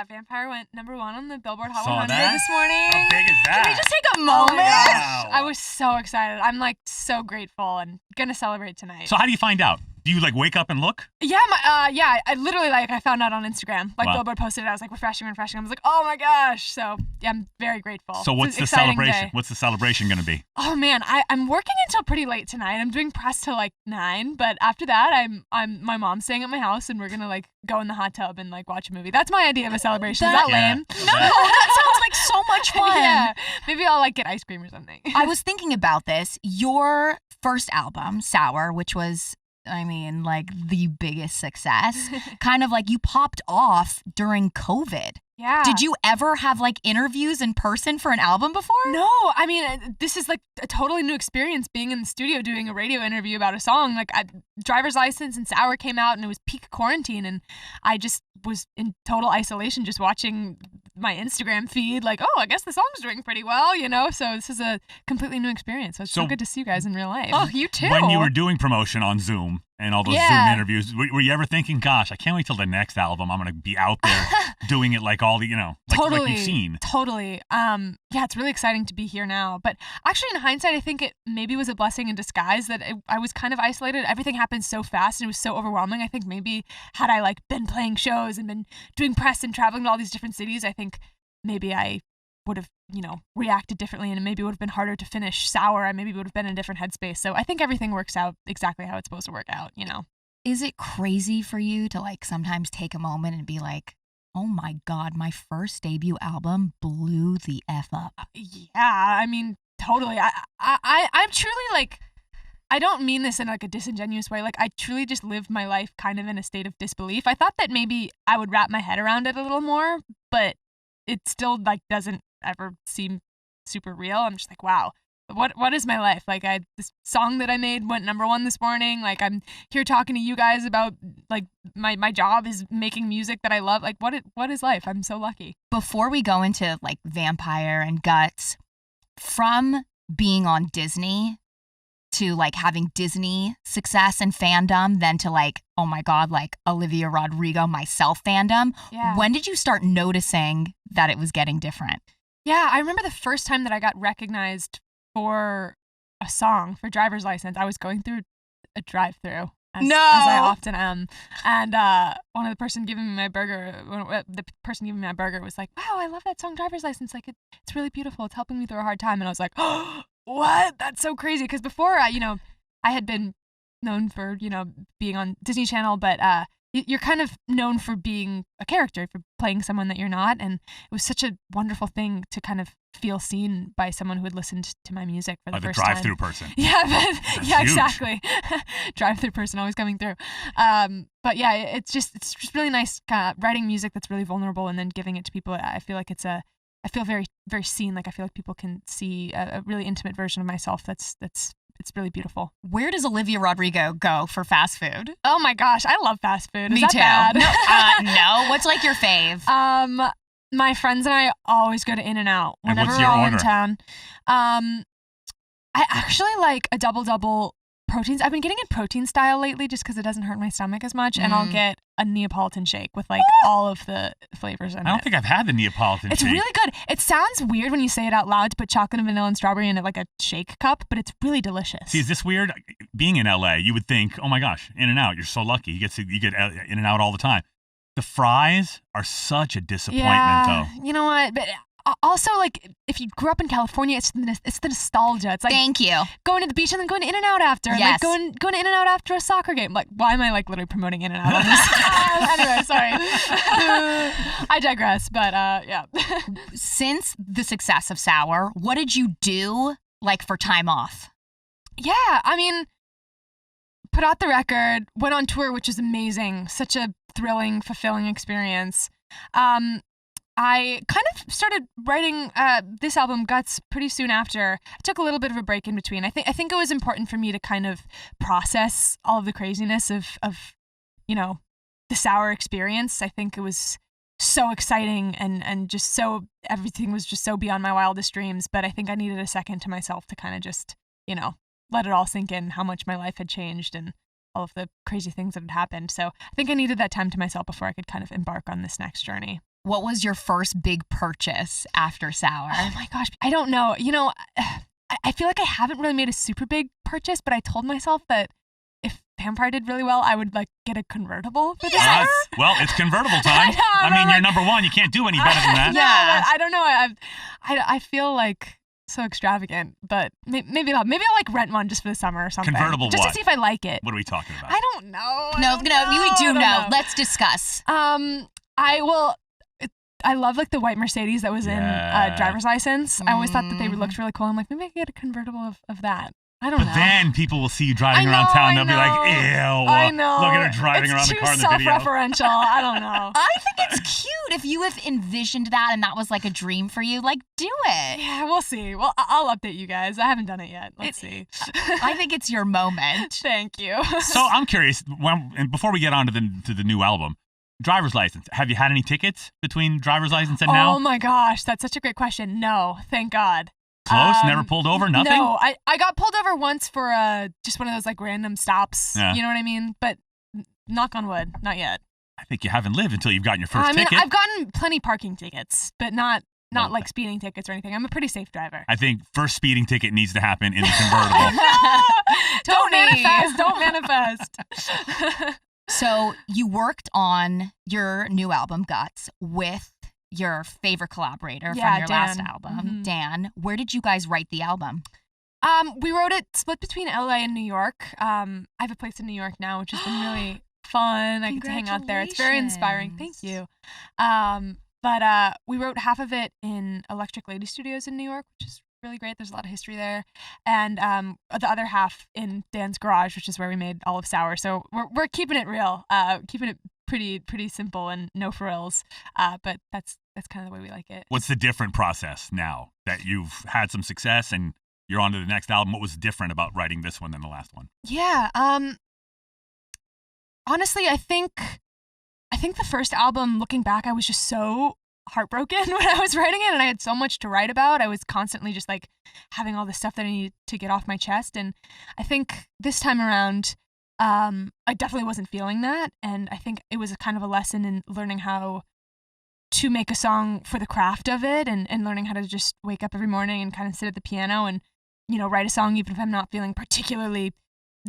Vampire went #1 on the Billboard Hot Saw 100 that? this morning. How big is that? Can we just take a Oh my moment? gosh. Wow. I was so excited. I'm like so grateful and gonna celebrate tonight. So how do you find out? Do you like wake up and look? Yeah, I literally I found out on Instagram. Like Wow. Billboard posted it. I was like refreshing. I was like, oh my gosh. So yeah, I'm very grateful. So It's what's an the exciting celebration? day. What's the celebration going to be? Oh man, I'm working until pretty late tonight. I'm doing press till like 9, but after that, my mom's staying at my house and we're gonna like go in the hot tub and like watch a movie. That's my idea of a celebration. Is that Yeah. lame? No, that sounds like so much fun. Yeah, maybe I'll like get ice cream or something. I was thinking about this. Your first album, Sour, which was, I mean, like the biggest success, kind of like you popped off during COVID. Yeah. Did you ever have like interviews in person for an album before? No, I mean, this is like a totally new experience being in the studio doing a radio interview about a song. Like, Driver's License and Sour came out and it was peak quarantine and I just was in total isolation just watching my Instagram feed like, oh, I guess the song's doing pretty well, you know? So this is a completely new experience. So it's so good to see you guys in real life. Oh, you too. When you were doing promotion on Zoom and all those Zoom interviews, were you ever thinking, gosh, I can't wait till the next album. I'm going to be out there doing it like all the, like you've seen. Totally. Yeah, it's really exciting to be here now. But actually, in hindsight, I think it maybe was a blessing in disguise that I was kind of isolated. Everything happened so fast and it was so overwhelming. I think maybe had I like been playing shows and been doing press and traveling to all these different cities, I think maybe I would have, reacted differently and it maybe would have been harder to finish Sour. I maybe would have been in a different headspace. So I think everything works out exactly how it's supposed to work out, Is it crazy for you to like sometimes take a moment and be like, oh my God, my first debut album blew the F up? Yeah, I mean, totally. I'm truly like, I don't mean this in like a disingenuous way. Like I truly just lived my life kind of in a state of disbelief. I thought that maybe I would wrap my head around it a little more, but it still like doesn't ever seem super real. I'm just like, wow, what is my life? Like this song that I made went #1 this morning. Like I'm here talking to you guys about like my job is making music that I love. Like what is life? I'm so lucky. Before we go into like Vampire and Guts, from being on Disney to like having Disney success and fandom, then to like, oh my God, like Olivia Rodrigo myself fandom. Yeah. When did you start noticing that it was getting different? Yeah, I remember the first time that I got recognized for a song for Driver's License. I was going through a drive-through. As I often am. And one of the person giving me my burger was like, wow, I love that song Driver's License. Like it's really beautiful. It's helping me through a hard time. And I was like, oh, what? That's so crazy. Because before, I had been known for, being on Disney Channel, but you're kind of known for being a character, for playing someone that you're not. And it was such a wonderful thing to kind of feel seen by someone who had listened to my music for the first time. Like a drive-through person. Yeah, huge. Exactly. Drive-through person always coming through. But yeah, it's just really nice writing music that's really vulnerable and then giving it to people. I feel like I feel very, very seen. Like I feel like people can see a really intimate version of myself. It's really beautiful. Where does Olivia Rodrigo go for fast food? Oh my gosh, I love fast food. Me Is too. that bad? No. What's like your fave? My friends and I always go to In-N-Out And whenever what's we're your all order? in town. I actually like a double proteins. I've been getting in protein style lately just because it doesn't hurt my stomach as much. And I'll get a Neapolitan shake with like all of the flavors in it. I don't think I've had the Neapolitan It's shake. really good. It sounds weird when you say it out loud to put chocolate and vanilla and strawberry in it like a shake cup, but it's really delicious. See, is this weird? Being in LA, you would think, oh my gosh, In-N-Out, you're so lucky. You get In-N-Out all the time. The fries are such a disappointment, though. You know what? But also, like, if you grew up in California, it's the nostalgia. It's like Thank you. going to the beach and then going to In-N-Out after. And, Yes. like, going to In-N-Out after a soccer game. Like, why am I, like, literally promoting In-N-Out on this? Anyway, sorry. I digress, but, yeah. Since the success of Sour, what did you do, like, for time off? Yeah, I mean, put out the record, went on tour, which is amazing. Such a thrilling, fulfilling experience. I kind of started writing this album, Guts, pretty soon after. I took a little bit of a break in between. I think it was important for me to kind of process all of the craziness of the Sour experience. I think it was so exciting and just so, everything was just so beyond my wildest dreams. But I think I needed a second to myself to kind of just, let it all sink in how much my life had changed. And all of the crazy things that had happened. So I think I needed that time to myself before I could kind of embark on this next journey. What was your first big purchase after Sour? Oh my gosh, I don't know. I feel like I haven't really made a super big purchase, but I told myself that if Vampire did really well, I would get a convertible for this summer. Well, it's convertible time. I mean, you're number one. You can't do any better than that. Yeah, I don't know. I feel like so extravagant, but maybe I'll rent one just for the summer or something. Convertible just what? to see if I like it. What are we talking about? I don't know. No, we do know. Let's discuss. I love the white Mercedes that was in Driver's License. I always thought that they looked really cool. I'm like, maybe I could get a convertible of that. I don't know. But then people will see you driving around town. They'll be like, ew. I know. Look at her driving around the car in the video. It's too self-referential. I don't know. I think it's cute if you have envisioned that and that was a dream for you. Do it. Yeah, we'll see. Well, I'll update you guys. I haven't done it yet. Let's see. I think it's your moment. Thank you. So I'm curious, and before we get on to the new album, Driver's License. Have you had any tickets between Driver's License and now? Oh my gosh, that's such a great question. No, thank God. Close? Never pulled over? Nothing? No, I got pulled over once for just one of those random stops. Yeah. You know what I mean? But knock on wood, not yet. I think you haven't lived until you've gotten your first ticket. I've gotten plenty parking tickets, but not speeding tickets or anything. I'm a pretty safe driver. I think first speeding ticket needs to happen in the convertible. No! Don't manifest. Don't manifest. So you worked on your new album, Guts, with your favorite collaborator from your last album, Dan. Where did you guys write the album? We wrote it split between LA and New York. I have a place in New York now, which has been really fun. I get to hang out there. It's very inspiring. Thank you. But we wrote half of it in Electric Lady Studios in New York, which is really great. There's a lot of history there. And the other half in Dan's garage, which is where we made all of Sour. So we're keeping it real, keeping it pretty simple and no frills. But that's kind of the way we like it. What's the different process now that you've had some success and you're on to the next album? What was different about writing this one than the last one? Yeah. Honestly, I think the first album, looking back, I was just so heartbroken when I was writing it, and I had so much to write about. I was constantly just having all the stuff that I needed to get off my chest. And I think this time around, I definitely wasn't feeling that. And I think it was kind of a lesson in learning how to make a song for the craft of it, and learning how to just wake up every morning and kind of sit at the piano and, write a song even if I'm not feeling particularly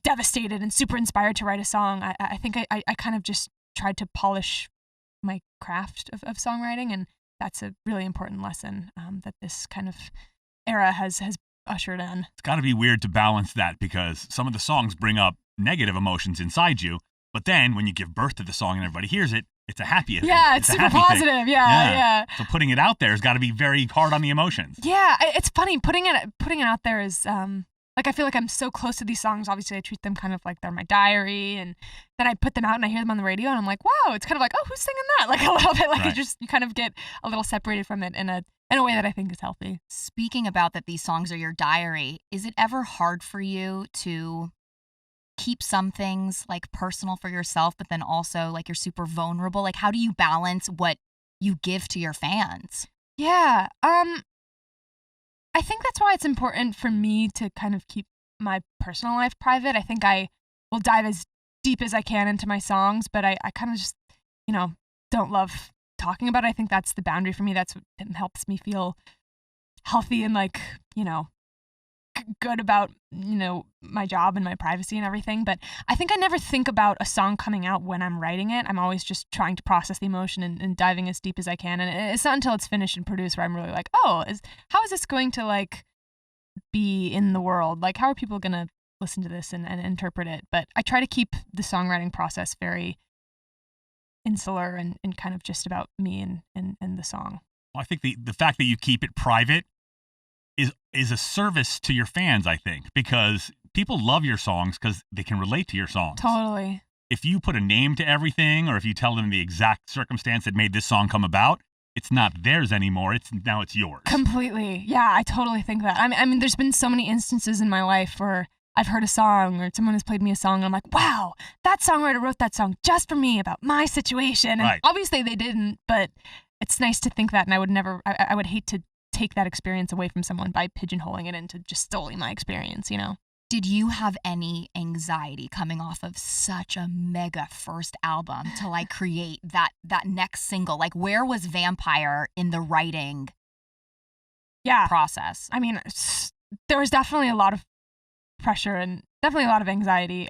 devastated and super inspired to write a song. I think I kind of just tried to polish my craft of songwriting, and that's a really important lesson that this kind of era has ushered in. It's got to be weird to balance that, because some of the songs bring up negative emotions inside you, but then when you give birth to the song and everybody hears it, it's a happy event. Yeah, it's super positive. Yeah. So putting it out there has got to be very hard on the emotions. Yeah, it's funny. Putting it out there is I feel like I'm so close to these songs. Obviously, I treat them kind of like they're my diary, and then I put them out and I hear them on the radio, and I'm like, wow, it's kind of like, oh, who's singing that? A little bit, right. You kind of get a little separated from it in a way that I think is healthy. Speaking about that, these songs are your diary. Is it ever hard for you to keep some things personal for yourself, but then also you're super vulnerable? How do you balance what you give to your fans? Yeah. I think that's why it's important for me to kind of keep my personal life private. I think I will dive as deep as I can into my songs, but I kind of just, don't love talking about it. I think that's the boundary for me. That's what helps me feel healthy and good about, my job and my privacy and everything. But I think I never think about a song coming out when I'm writing it. I'm always just trying to process the emotion and diving as deep as I can. And it's not until it's finished and produced where I'm really how is this going to be in the world? How are people going to listen to this and interpret it? But I try to keep the songwriting process very insular and kind of just about me and the song. Well, I think the fact that you keep it private is a service to your fans, I think, because people love your songs because they can relate to your songs. Totally. If you put a name to everything, or if you tell them the exact circumstance that made this song come about, it's not theirs anymore. Now it's yours. Completely. Yeah, I totally think that. I mean, there's been so many instances in my life where I've heard a song or someone has played me a song and I'm like, wow, that songwriter wrote that song just for me about my situation. And right. Obviously they didn't, but it's nice to think that, and I would hate to take that experience away from someone by pigeonholing it into just solely my experience, Did you have any anxiety coming off of such a mega first album to like create that next single? Like, where was Vampire in the writing process? I mean, there was definitely a lot of pressure and definitely a lot of anxiety.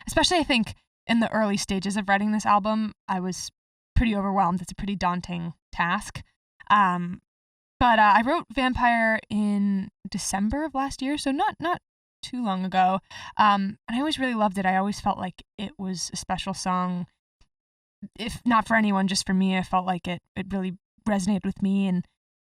Especially I think in the early stages of writing this album, I was pretty overwhelmed. It's a pretty daunting task. But I wrote Vampire in December of last year, so not too long ago. And I always really loved it. I always felt like it was a special song. If not for anyone, just for me, I felt like it really resonated with me, and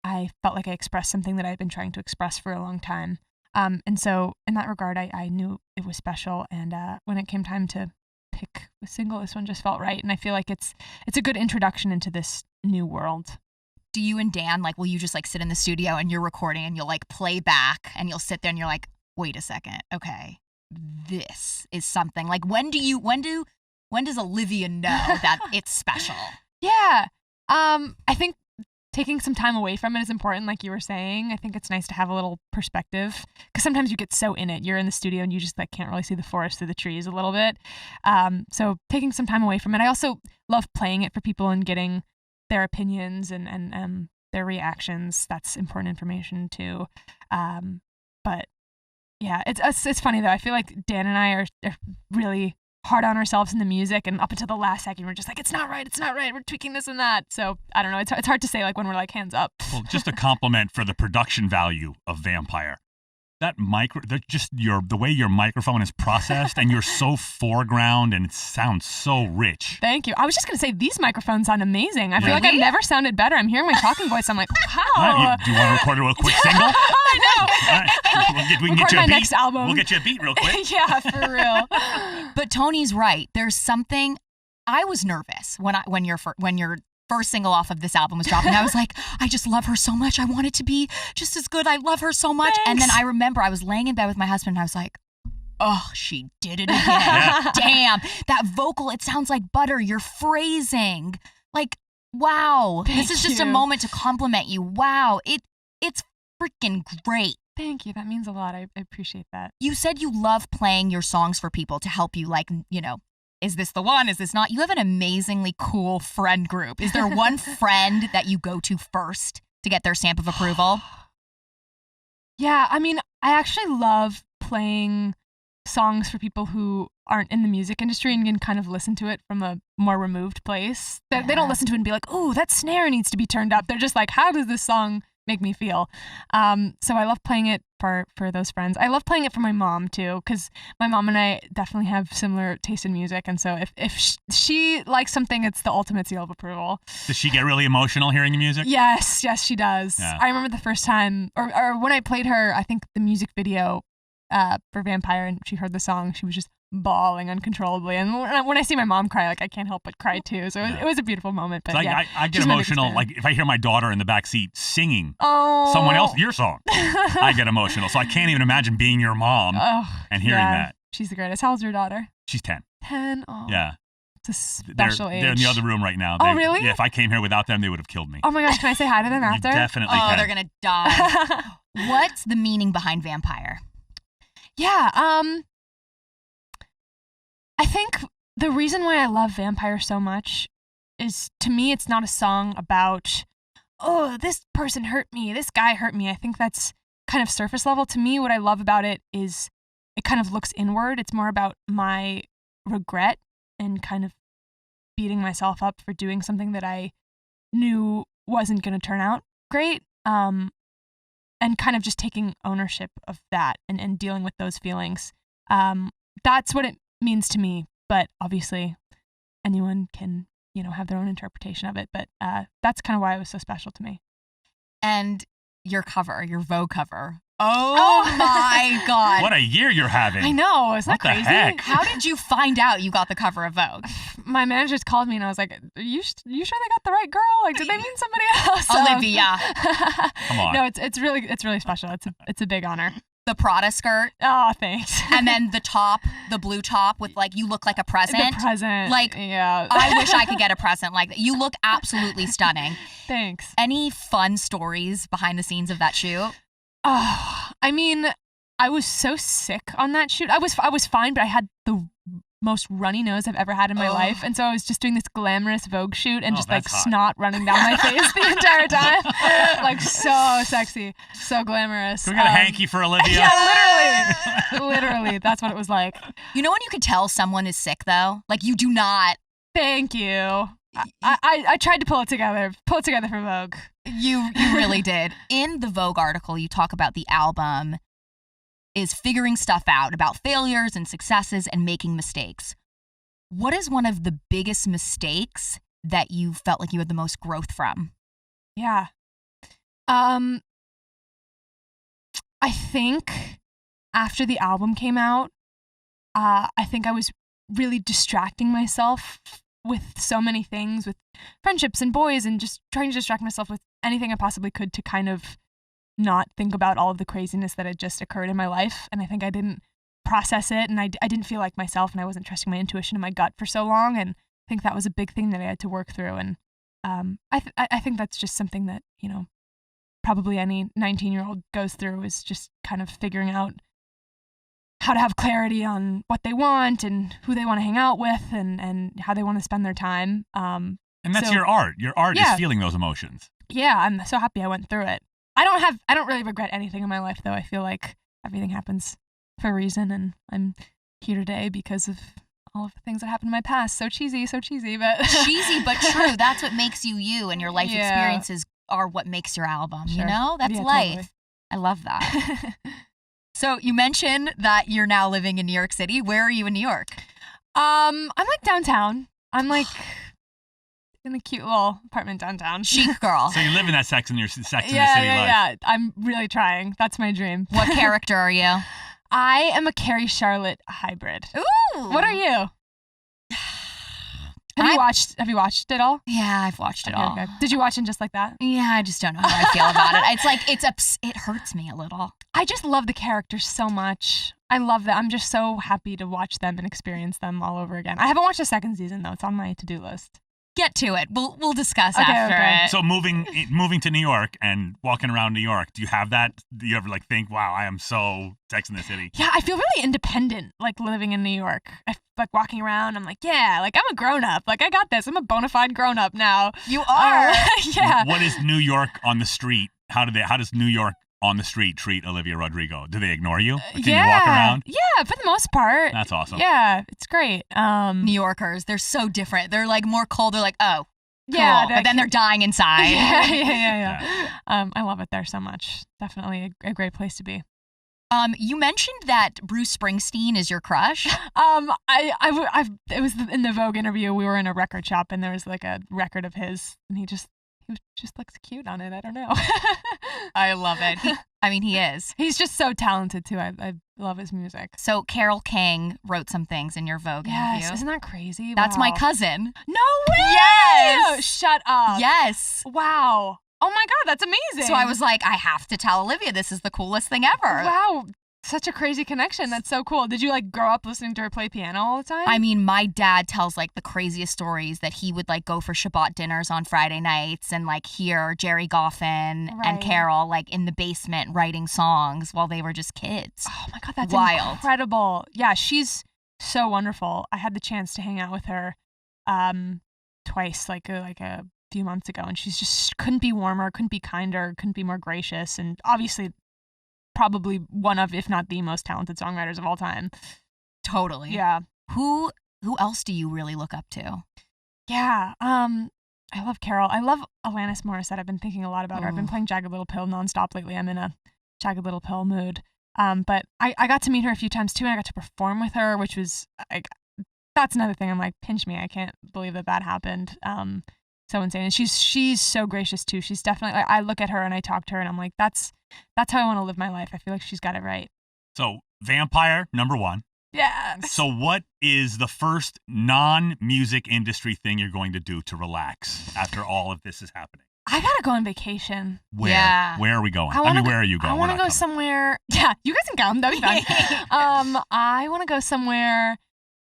I felt like I expressed something that I've been trying to express for a long time. And so in that regard, I knew it was special. And when it came time to pick a single, this one just felt right. And I feel like it's a good introduction into this new world. Do you and Dan, like, will you just like sit in the studio and you're recording and you'll like play back and you'll sit there and you're like, wait a second, okay, this is something. Like, when does Olivia know that it's special? Yeah. I think taking some time away from it is important, like you were saying. I think it's nice to have a little perspective, because sometimes you get so in it. You're in the studio and you just like can't really see the forest through the trees a little bit. So taking some time away from it. I also love playing it for people and getting their opinions and their reactions. That's important information too. But yeah, it's funny though. I feel like Dan and I are really hard on ourselves in the music, and up until the last second we're just like, it's not right, we're tweaking this and that. So I don't know, it's hard to say like when we're like hands up. Well, just a compliment for the production value of Vampire. That the way your microphone is processed, and you're so foreground, and it sounds so rich. Thank you. I was just gonna say, these microphones sound amazing. I feel like I've never sounded better. I'm hearing my talking voice. I'm like, wow. Do you want to record a real quick single? I know. Right. We can get you a beat. Next album. We'll get you a beat real quick. Yeah, for real. But Tony's right. There's something. I was nervous when your first single off of this album was dropping. I was like, I just love her so much. I want it to be just as good. I love her so much. Thanks. And then I remember I was laying in bed with my husband and I was like, oh, she did it again. Yeah. Damn. That vocal, it sounds like butter. Your phrasing. Like, wow. This is just a moment to compliment you. Wow. It's freaking great. Thank you. That means a lot. I appreciate that. You said you love playing your songs for people to help you, like, you know, is this the one? Is this not? You have an amazingly cool friend group. Is there one friend that you go to first to get their stamp of approval? Yeah, I mean, I actually love playing songs for people who aren't in the music industry and can kind of listen to it from a more removed place. They don't listen to it and be like, "Ooh, that snare needs to be turned up." They're just like, "How does this song make me feel?" So I love playing it for those friends. I love playing it for my mom too, because my mom and I definitely have similar taste in music, and so if she likes something, it's the ultimate seal of approval. Does she get really emotional hearing your music? Yes, she does. Yeah. I remember the first time, or when I played her, I think the music video for Vampire, and she heard the song, she was just bawling uncontrollably. And when I see my mom cry, like, I can't help but cry too. So it was a beautiful moment. But yeah, I get emotional. Like if I hear my daughter in the back seat singing someone else your song, I get emotional. So I can't even imagine being your mom and hearing that. She's the greatest. How old's your daughter? She's 10. 10. Oh, yeah. It's a special age. They're in the other room right now. Oh, really? Yeah. If I came here without them, they would have killed me. Oh my gosh! Can I say hi to them after? You definitely can. Oh, they're gonna die. What's the meaning behind Vampire? Yeah, I think the reason why I love Vampire so much is, to me, it's not a song about, oh, this person hurt me, this guy hurt me. I think that's kind of surface level. To me, what I love about it is it kind of looks inward. It's more about my regret and kind of beating myself up for doing something that I knew wasn't going to turn out great. And kind of just taking ownership of that and dealing with those feelings. That's what it means to me. But obviously, anyone can, have their own interpretation of it. But that's kind of why it was so special to me. And your Vogue cover. Oh my God. What a year you're having. I know. Isn't that crazy? What the heck? How did you find out you got the cover of Vogue? My manager just called me and I was like, you sure they got the right girl? Like, did they mean somebody else? Olivia. Come on. No, it's really special. It's a big honor. The Prada skirt. Oh, thanks. And then the blue top with you look like a present. The present. Yeah. I wish I could get a present like that. You look absolutely stunning. Thanks. Any fun stories behind the scenes of that shoot? Oh, I mean, I was so sick on that shoot. I was fine, but I had the most runny nose I've ever had in my life. And so I was just doing this glamorous Vogue shoot and just like hot. snot running down my face the entire time. Like so sexy, so glamorous. Can we get a hanky for Olivia? Yeah, literally. That's what it was like. You know when you could tell someone is sick though? Like you do not. Thank you. I tried to pull it together for Vogue. You really did. In the Vogue article, you talk about the album is figuring stuff out about failures and successes and making mistakes. What is one of the biggest mistakes that you felt like you had the most growth from? Yeah. I think after the album came out, I think I was really distracting myself with so many things, with friendships and boys, and just trying to distract myself with anything I possibly could to kind of not think about all of the craziness that had just occurred in my life. And I think I didn't process it, and I didn't feel like myself, and I wasn't trusting my intuition and my gut for so long. And I think that was a big thing that I had to work through. And I think that's just something that, you know, probably any 19-year-old goes through, is just kind of figuring out how to have clarity on what they want and who they want to hang out with and how they want to spend their time. And that's your art. Your art is feeling those emotions. Yeah, I'm so happy I went through it. I don't really regret anything in my life, though. I feel like everything happens for a reason, and I'm here today because of all of the things that happened in my past. So cheesy, but cheesy but true. That's what makes you you, and your life experiences are what makes your album. Sure. You know, that's life. Totally. I love that. So you mentioned that you're now living in New York City. Where are you in New York? I'm like downtown. I'm like in a cute little apartment downtown. Chic girl. So you live in that Sex in the City life. Yeah. I'm really trying. That's my dream. What character are you? I am a Carrie Charlotte hybrid. Ooh. What are you? Have you watched it all? Yeah, I've watched it all. Okay. Did you watch it just like that? Yeah, I just don't know how I feel about it. It's like it hurts me a little. I just love the characters so much. I love that. I'm just so happy to watch them and experience them all over again. I haven't watched the second season though. It's on my to-do list. Get to it. We'll discuss after it. So moving to New York and walking around New York, do you have that? Do you ever like think, wow, I am so Sex in the City? Yeah, I feel really independent, like living in New York. I like walking around. I'm like, yeah, like I'm a grown up. Like I got this. I'm a bona fide grown up now. You are. Yeah. What is New York on the street? How does New York on the street treat Olivia Rodrigo? Do they ignore you? Can you walk around? Yeah, for the most part. That's awesome. Yeah, it's great. New Yorkers, they're so different. They're like more cold. They're like, oh, cool. Yeah, but then they're dying inside. Yeah. I love it there so much. Definitely a great place to be. You mentioned that Bruce Springsteen is your crush. It was in the Vogue interview. We were in a record shop and there was like a record of his, and he just looks cute on it. I don't know. I love it. He is. He's just so talented too. I love his music. So Carole King wrote some things in your Vogue interview. Isn't that crazy? That's my cousin. No way! Yes! Shut up. Yes. Wow. Oh my God, that's amazing. So I was like, I have to tell Olivia this is the coolest thing ever. Wow. Such a crazy connection. That's so cool. Did you like grow up listening to her play piano all the time? My dad tells like the craziest stories that he would like go for Shabbat dinners on Friday nights and like hear Jerry Goffin and Carol like in the basement writing songs while they were just kids. Oh my God, that's wild. Incredible. Yeah, she's so wonderful. I had the chance to hang out with her twice, like a few months ago, and she's just couldn't be warmer, couldn't be kinder, couldn't be more gracious, and obviously probably one of, if not the most talented songwriters of all time. Totally. Yeah. Who else do you really look up to? Yeah. I love Carol. I love Alanis Morissette. I've been thinking a lot about her. I've been playing Jagged Little Pill nonstop lately. I'm in a Jagged Little Pill mood. But I got to meet her a few times too, and I got to perform with her, which was like, that's another thing. I'm like, pinch me. I can't believe that happened. So insane. And she's so gracious too. She's definitely, like, I look at her and I talk to her and I'm like, that's how I want to live my life. I feel like she's got it right. So Vampire, number one. Yeah. So what is the first non-music industry thing you're going to do to relax after all of this is happening? I gotta go on vacation. Where? Yeah. Where are we going? Where are you going? I want to go somewhere. Yeah, you guys can come. That'd be fun. I want to go somewhere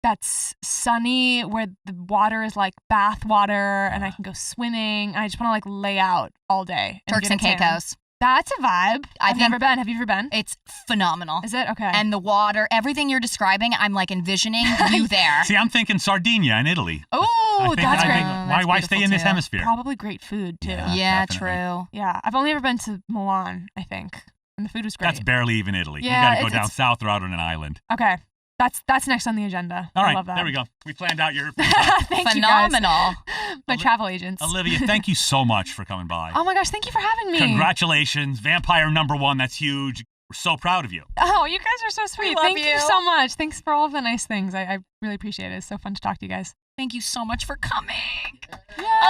that's sunny, where the water is like bath water, and I can go swimming. I just want to like lay out all day. Turks and Caicos. That's a vibe. I've never been. Have you ever been? It's phenomenal. Is it? Okay. And the water, everything you're describing, I'm like envisioning you there. See, I'm thinking Sardinia in Italy. Oh, that's great. Why stay in this hemisphere? Probably great food too. Yeah, definitely. true. Yeah, I've only ever been to Milan, I think, and the food was great. That's barely even Italy. Yeah, You got to go down south or out on an island. Okay. That's next on the agenda. All right, I love that. there we go. We planned out your Thank Phenomenal. you guys. My travel agents. Olivia, thank you so much for coming by. Oh my gosh, thank you for having me. Congratulations. Vampire #1. That's huge. We're so proud of you. Oh, you guys are so sweet. love Thank you you so much. Thanks for all of the nice things. I really appreciate it. It's so fun to talk to you guys. Thank you so much for coming. Yeah.